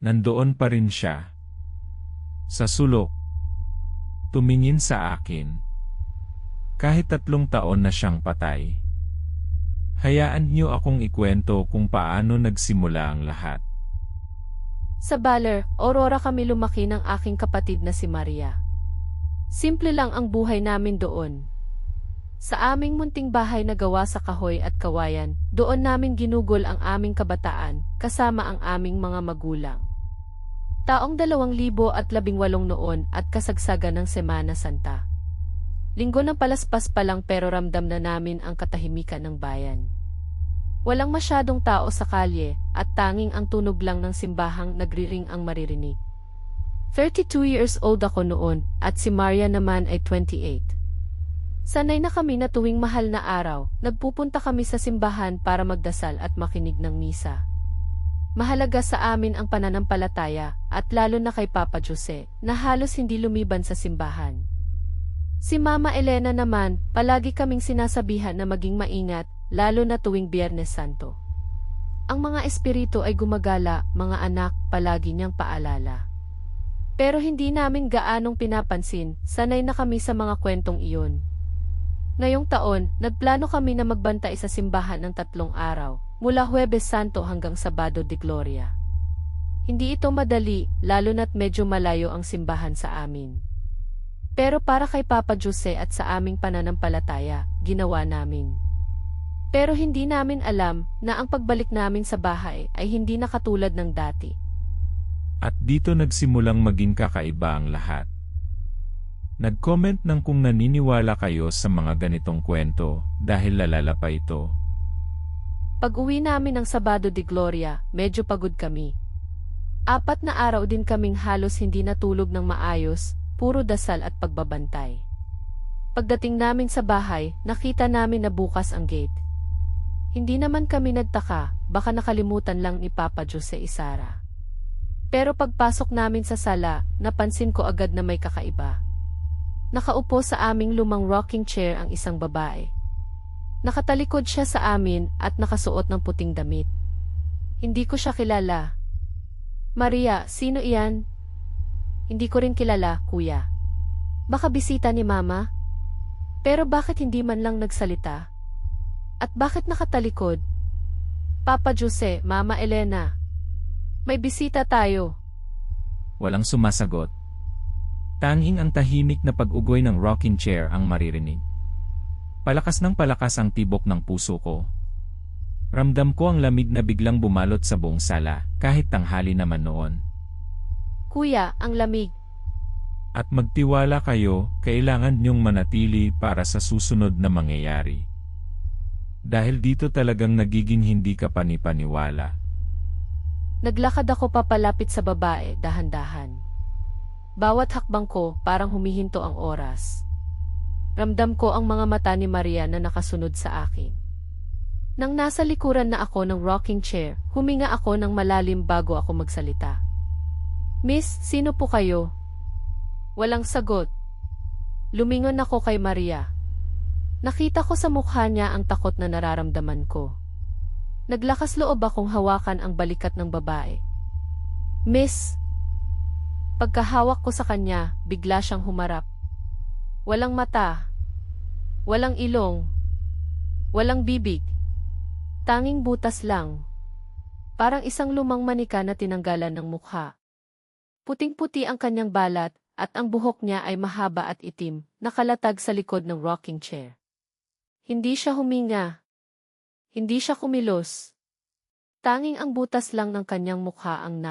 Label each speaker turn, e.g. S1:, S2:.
S1: Nandoon pa rin siya. Sa sulok. Tumingin sa akin. Kahit 3 taon na siyang patay. Hayaan niyo akong ikwento kung paano nagsimula ang lahat.
S2: Sa Baler, Aurora kami lumaki ng aking kapatid na si Maria. Simple lang ang buhay namin doon. Sa aming munting bahay na gawa sa kahoy at kawayan, doon namin ginugol ang aming kabataan, kasama ang aming mga magulang. Taong 2018 noon at kasagsagan ng Semana Santa. Linggo ng palaspas pa lang pero ramdam na namin ang katahimikan ng bayan. Walang masyadong tao sa kalye at tanging ang tunog lang ng simbahang nagriring ang maririnig. 32 years old ako noon at si Maria naman ay 28. Sanay na kami na tuwing mahal na araw, nagpupunta kami sa simbahan para magdasal at makinig ng misa. Mahalaga sa amin ang pananampalataya at lalo na kay Papa Jose na halos hindi lumiban sa simbahan. Si Mama Elena naman, palagi kaming sinasabihan na maging maingat, lalo na tuwing Biyernes Santo. Ang mga espiritu ay gumagala, mga anak, palagi niyang paalala. Pero hindi namin gaanong pinapansin, sanay na kami sa mga kwentong iyon. Ngayong taon, nagplano kami na magbantay sa simbahan ng 3 araw, mula Huwebes Santo hanggang Sabado de Gloria. Hindi ito madali, lalo na't medyo malayo ang simbahan sa amin. Pero para kay Papa Jose at sa aming pananampalataya, ginawa namin. Pero hindi namin alam na ang pagbalik namin sa bahay ay hindi na katulad ng dati.
S1: At dito nagsimulang maging kakaiba ang lahat. Nag-comment ng kung naniniwala kayo sa mga ganitong kwento dahil lalala pa ito.
S2: Pag-uwi namin ng Sabado de Gloria, medyo pagod kami. 4 na araw din kaming halos hindi natulog ng maayos, puro dasal at pagbabantay. Pagdating namin sa bahay, nakita namin na bukas ang gate. Hindi naman kami nagtaka, baka nakalimutan lang ni Papa Jose Isara. Pero pagpasok namin sa sala, napansin ko agad na may kakaiba. Nakaupo sa aming lumang rocking chair ang isang babae. Nakatalikod siya sa amin at nakasuot ng puting damit. Hindi ko siya kilala. Maria, sino iyan? Hindi ko rin kilala, kuya. Baka bisita ni Mama? Pero bakit hindi man lang nagsalita? At bakit nakatalikod? Papa Jose, Mama Elena. May bisita tayo.
S1: Walang sumasagot. Tanging ang tahimik na pag-ugoy ng rocking chair ang maririnig. Palakas ng palakas ang tibok ng puso ko. Ramdam ko ang lamig na biglang bumalot sa buong sala, kahit tanghali naman noon.
S2: Kuya, ang lamig.
S1: At magtiwala kayo, kailangan niyong manatili para sa susunod na mangyayari. Dahil dito talagang nagiging hindi ka panipaniwala.
S2: Naglakad ako papalapit sa babae, dahan-dahan. Bawat hakbang ko, parang humihinto ang oras. Ramdam ko ang mga mata ni Maria na nakasunod sa akin. Nang nasa likuran na ako ng rocking chair, huminga ako ng malalim bago ako magsalita. Miss, sino po kayo? Walang sagot. Lumingon ako kay Maria. Nakita ko sa mukha niya ang takot na nararamdaman ko. Naglakas loob akong hawakan ang balikat ng babae. Miss! Pagkahawak ko sa kanya, bigla siyang humarap. Walang mata. Walang ilong. Walang bibig. Tanging butas lang. Parang isang lumang manika na tinanggalan ng mukha. Puting-puti ang kanyang balat, at ang buhok niya ay mahaba at itim, nakalatag sa likod ng rocking chair. Hindi siya huminga. Hindi siya kumilos. Tanging ang butas lang ng kanyang mukha ang